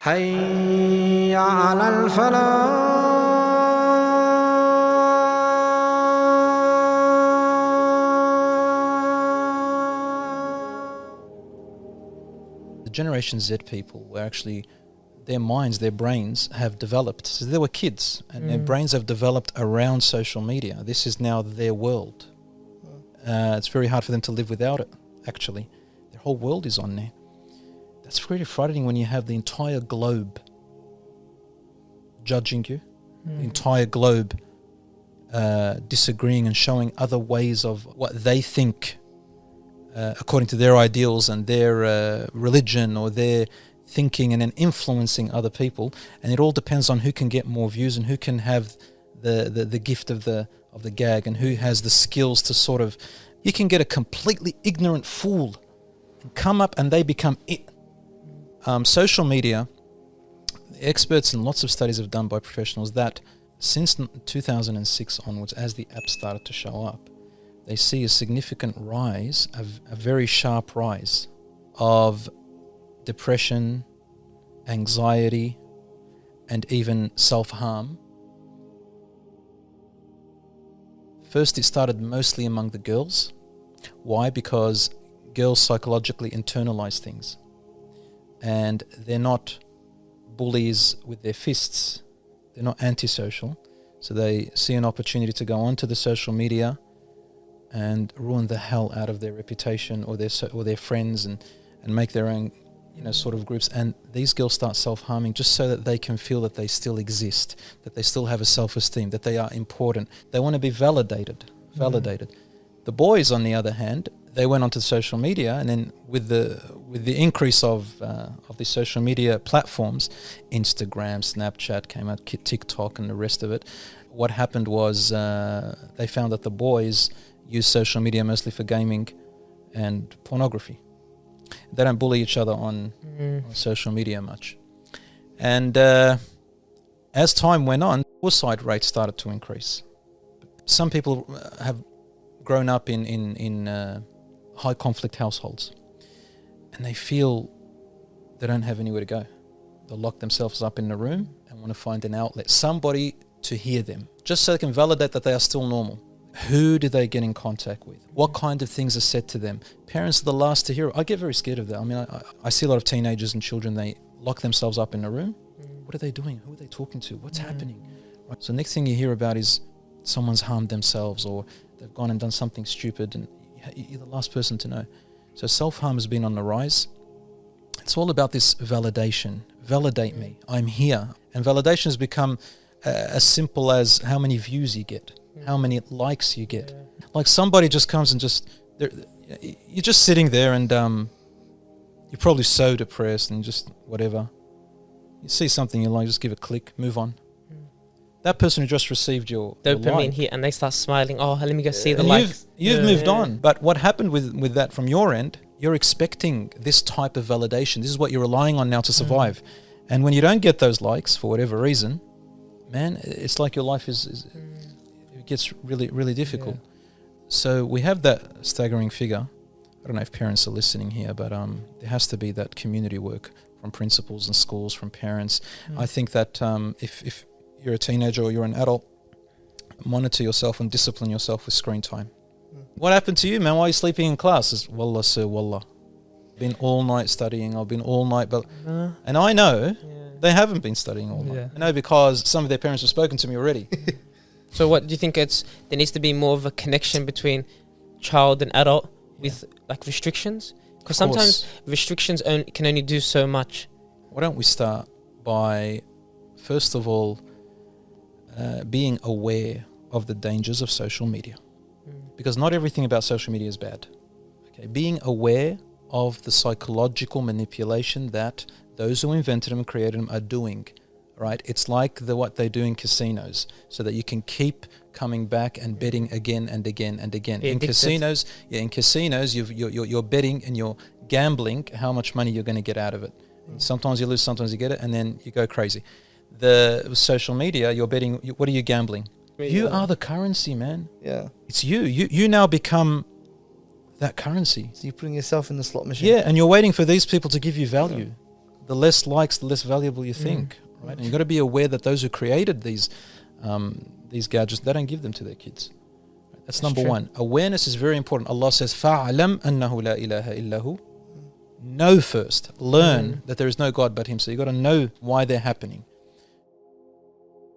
حي على الفلاح. The Generation Z people were actually, their minds, their brains have developed. So they were kids and their brains have developed around social media. This is now their world. It's very hard for them to live without it, actually. Their whole world is on there. That's really frightening when you have the entire globe judging you, the entire globe disagreeing and showing other ways of what they think according to their ideals and their religion or their thinking, and then influencing other people. And it all depends on who can get more views and who can have the gift of the gag, and who has the skills to sort of, you can get a completely ignorant fool and come up and they become it. Social media, experts and lots of studies have done by professionals that since 2006 onwards, as the app started to show up, they see a significant rise, a very sharp rise of depression, anxiety, and even self-harm. First, it started mostly among the girls. Why? Because girls psychologically internalize things, and they're not bullies with their fists. They're not antisocial. So they see an opportunity to go onto the social media and ruin the hell out of their reputation or their friends, and make their own, sort of groups. And these girls start self-harming just so that they can feel that they still exist, that they still have a self-esteem, that they are important. They want to be validated. The boys, on the other hand, they went onto social media, and then with the increase of the social media platforms, Instagram, Snapchat came out, TikTok, and the rest of it. What happened was they found that the boys use social media mostly for gaming and pornography. They don't bully each other on social media much. And as time went on, suicide rates started to increase. Some people have grown up in high conflict households, and they feel they don't have anywhere to go. They'll lock themselves up in the room and want to find an outlet, somebody to hear them, just so they can validate that they are still normal. Who do they get in contact with? What kind of things are said to them? Parents are the last to hear it. I get very scared of that. I mean, I see a lot of teenagers and children, they lock themselves up in a room. What are they doing? Who are they talking to? What's happening? Right? So next thing you hear about is someone's harmed themselves, or they've gone and done something stupid, and you're the last person to know. So self-harm has been on the rise. It's all about this validation. Validate me. I'm here. And validation has become as simple as how many views you get, how many likes you get. Like somebody just comes and you're just sitting there, and you're probably so depressed and just whatever. You see something you like, just give a click, move on. That person who just received your dopamine hit, and they start smiling. Oh, let me go see the likes. You've moved on. But what happened with that from your end, you're expecting this type of validation. This is what you're relying on now to survive. And when you don't get those likes for whatever reason, man, it's like your life it gets really, really difficult. So we have that staggering figure. I don't know if parents are listening here, but there has to be that community work from principals and schools, from parents. I think that if you're a teenager or you're an adult, monitor yourself and discipline yourself with screen time. What happened to you, man? Why are you sleeping in class? Wallah, sir, wallah. Been all night studying. I've been all night, but and I know they haven't been studying all night. I know because some of their parents have spoken to me already. So what do you think? There needs to be more of a connection between child and adult with like restrictions? Because sometimes restrictions can only do so much. Why don't we start by, first of all, being aware of the dangers of social media, because not everything about social media is bad. Okay, being aware of the psychological manipulation that those who invented them and created them are doing. Right, it's like what they do in casinos, so that you can keep coming back and betting again and again and again. In casinos, you're betting and you're gambling how much money you're going to get out of it. Sometimes you lose, sometimes you get it, and then you go crazy. The social media, you're betting. What are you gambling? You are the currency, man. Yeah, it's you. You now become that currency. So you're putting yourself in the slot machine. Yeah, and you're waiting for these people to give you value. the less likes, the less valuable you think, right? And you've got to be aware that those who created these gadgets, they don't give them to their kids. That's number true. one. Awareness is very important. Allah says, فَعْلَمْ أَنَّهُ لَا إِلَهَ إِلَّا هُ. Know first. Learn that there is no God but Him. So you've got to know why they're happening.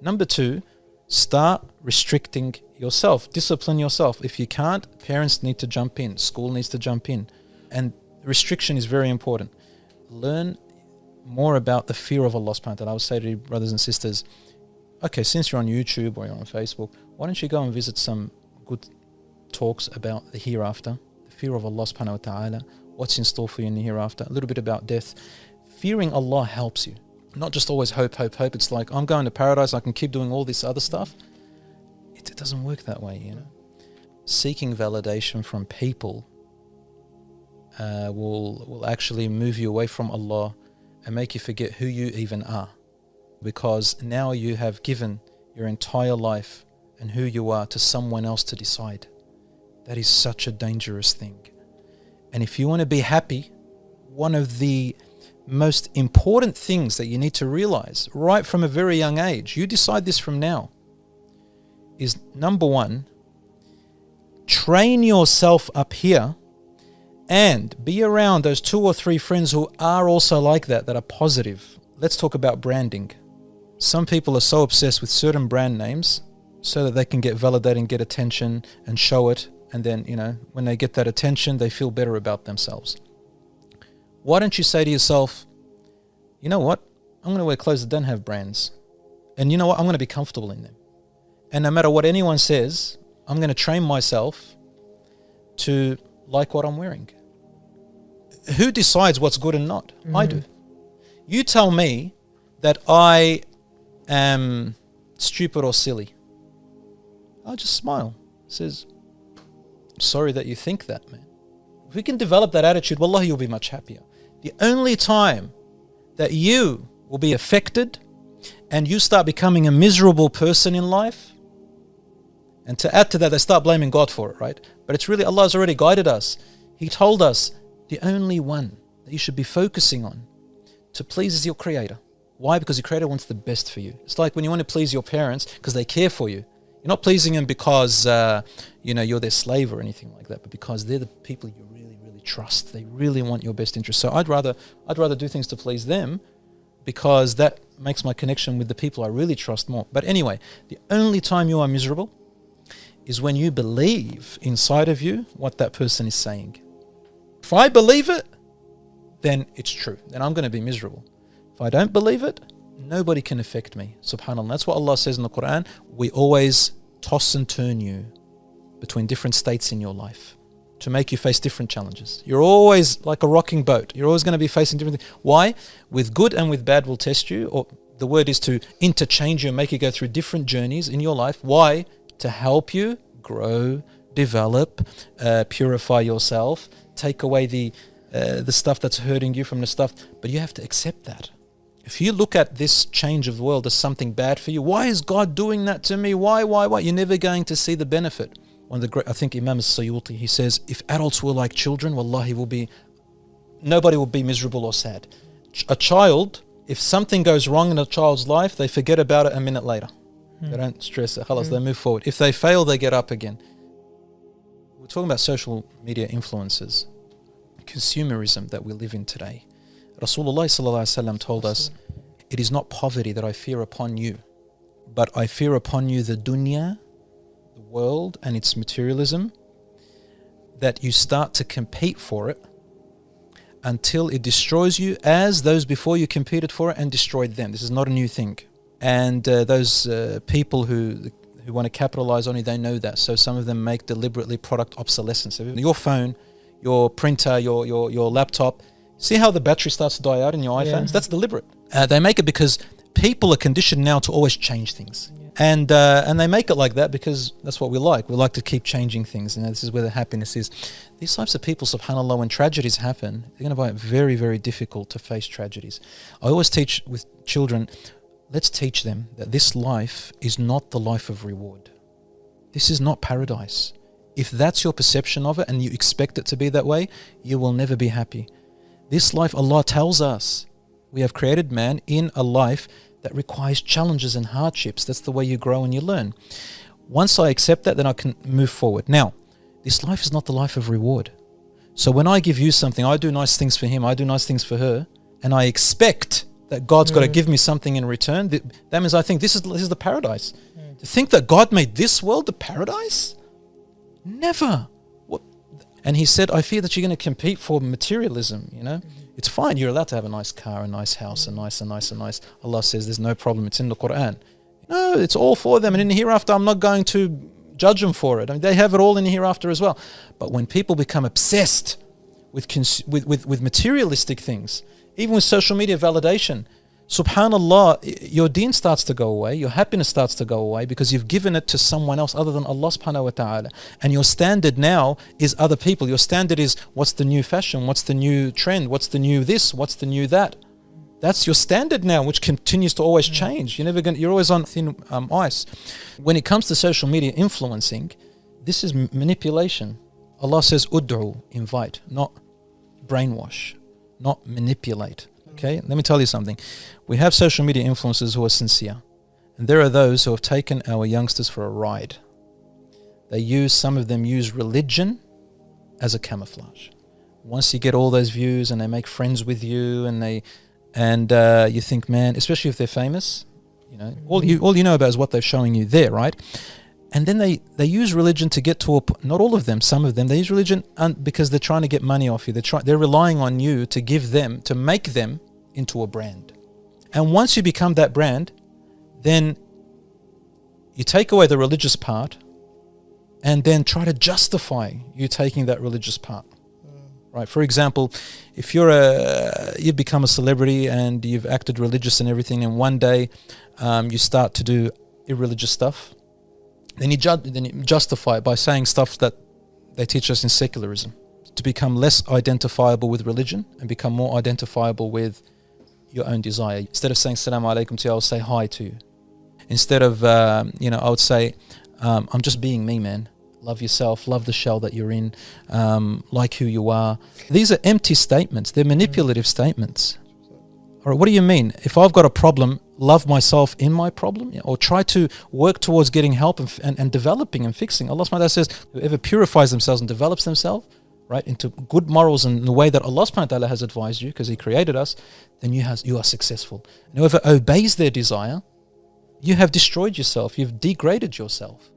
Number two, start restricting yourself. Discipline yourself. If you can't, parents need to jump in. School needs to jump in. And restriction is very important. Learn more about the fear of Allah subhanahu wa ta'ala. I would say to you, brothers and sisters, okay, since you're on YouTube or you're on Facebook, why don't you go and visit some good talks about the hereafter, the fear of Allah subhanahu wa ta'ala, what's in store for you in the hereafter, a little bit about death. Fearing Allah helps you. Not just always hope. It's like, I'm going to paradise, I can keep doing all this other stuff. It doesn't work that way, you know. Seeking validation from people will actually move you away from Allah and make you forget who you even are. Because now you have given your entire life and who you are to someone else to decide. That is such a dangerous thing. And if you want to be happy, one of the most important things that you need to realize right from a very young age, you decide this from now, is number one, train yourself up here and be around those 2 or 3 friends who are also like that are positive. Let's talk about branding. Some people are so obsessed with certain brand names so that they can get validated and get attention and show it. And then, you know, when they get that attention, they feel better about themselves. Why don't you say to yourself, you know what? I'm going to wear clothes that don't have brands. And you know what? I'm going to be comfortable in them. And no matter what anyone says, I'm going to train myself to like what I'm wearing. Who decides what's good and not? I do. You tell me that I am stupid or silly. I'll just smile. Says, sorry that you think that, man. If we can develop that attitude, wallahi, you'll be much happier. The only time that you will be affected and you start becoming a miserable person in life, and to add to that, they start blaming God for it, right? But it's really, Allah has already guided us. He told us the only one that you should be focusing on to please is your Creator. Why? Because your Creator wants the best for you. It's like when you want to please your parents because they care for you. You're not pleasing them because you're their slave or anything like that, but because they're the people you really, really trust. They really want your best interest. So I'd rather do things to please them because that makes my connection with the people I really trust more. But anyway, the only time you are miserable is when you believe inside of you what that person is saying. If I believe it, then it's true. Then I'm going to be miserable. If I don't believe it, nobody can affect me. SubhanAllah. That's what Allah says in the Quran. We always toss and turn you between different states in your life to make you face different challenges. You're always like a rocking boat. You're always going to be facing different things. Why? With good and with bad will test you, or the word is to interchange you and make you go through different journeys in your life. Why? To help you grow, develop, purify yourself, take away the stuff that's hurting you from the stuff. But you have to accept that. If you look at this change of the world as something bad for you, why is God doing that to me? Why? You're never going to see the benefit. One of the great, I think Imam As-Suyuti, he says, if adults were like children, wallahi, nobody will be miserable or sad. A child, if something goes wrong in a child's life, they forget about it a minute later. They don't stress it. They move forward. If they fail, they get up again. We're talking about social media influences, consumerism that we live in today. Rasulullah sallallahu alaihi wasallam told us, it is not poverty that I fear upon you, but I fear upon you the dunya, the world and its materialism, that you start to compete for it until it destroys you as those before you competed for it and destroyed them. This is not a new thing. And those people who want to capitalize on it, they know that. So some of them make deliberately product obsolescence. So your phone, your printer, your laptop, see how the battery starts to die out in your iPhones? Yeah. That's deliberate. They make it because people are conditioned now to always change things. Yeah. And they make it like that because that's what we like. We like to keep changing things, and this is where the happiness is. These types of people, subhanAllah, when tragedies happen, they're going to find it very, very difficult to face tragedies. I always teach with children, let's teach them that this life is not the life of reward. This is not paradise. If that's your perception of it and you expect it to be that way, you will never be happy. This life, Allah tells us, We have created man in a life that requires challenges and hardships. That's the way you grow and you learn. Once I accept that, then I can move forward. Now, this life is not the life of reward. So when I give you something, I do nice things for him, I do nice things for her, and I expect that God's got to give me something in return, that means I think this is the paradise. To think that God made this world the paradise? Never. What? And he said, I fear that you're going to compete for materialism, you know. It's fine, you're allowed to have a nice car, a nice house, a nice. Allah says there's no problem, it's in the Quran. No, it's all for them, and in the hereafter I'm not going to judge them for it. I mean, they have it all in the hereafter as well. But when people become obsessed with materialistic things, even with social media validation, subhanallah, your deen starts to go away, your happiness starts to go away, because you've given it to someone else other than Allah subhanahu wa ta'ala. And your standard now is other people. Your standard is what's the new fashion, what's the new trend, what's the new this, what's the new that. That's your standard now, which continues to always change. You're always on thin ice. When it comes to social media influencing, this is manipulation. Allah says, ud'u, invite, not brainwash, not manipulate. Okay, let me tell you something. We have social media influencers who are sincere, and there are those who have taken our youngsters for a ride. Some of them use religion as a camouflage. Once you get all those views and they make friends with you, and you think, man, especially if they're famous, you know, all you know about is what they're showing you there, right? And then they use religion to get to not all of them, some of them, they use religion because they're trying to get money off you. They're relying on you to make them into a brand. And once you become that brand, then you take away the religious part and then try to justify you taking that religious part. Right? For example, if you've become a celebrity and you've acted religious and everything, and one day you start to do irreligious stuff, then you justify it by saying stuff that they teach us in secularism, to become less identifiable with religion and become more identifiable with your own desire. Instead of saying Assalamu alaikum to you, I'll say hi to you. Instead of, I would say, I'm just being me, man. Love yourself, love the shell that you're in, like who you are. These are empty statements. They're manipulative statements. All right, what do you mean? If I've got a problem, love myself in my problem, or try to work towards getting help and developing and fixing. Allah subhanahu wa ta'ala says, whoever purifies themselves and develops themselves, right, into good morals and the way that Allah subhanahu wa ta'ala has advised you, because He created us, then you are successful. And whoever obeys their desire, you have destroyed yourself. You've degraded yourself.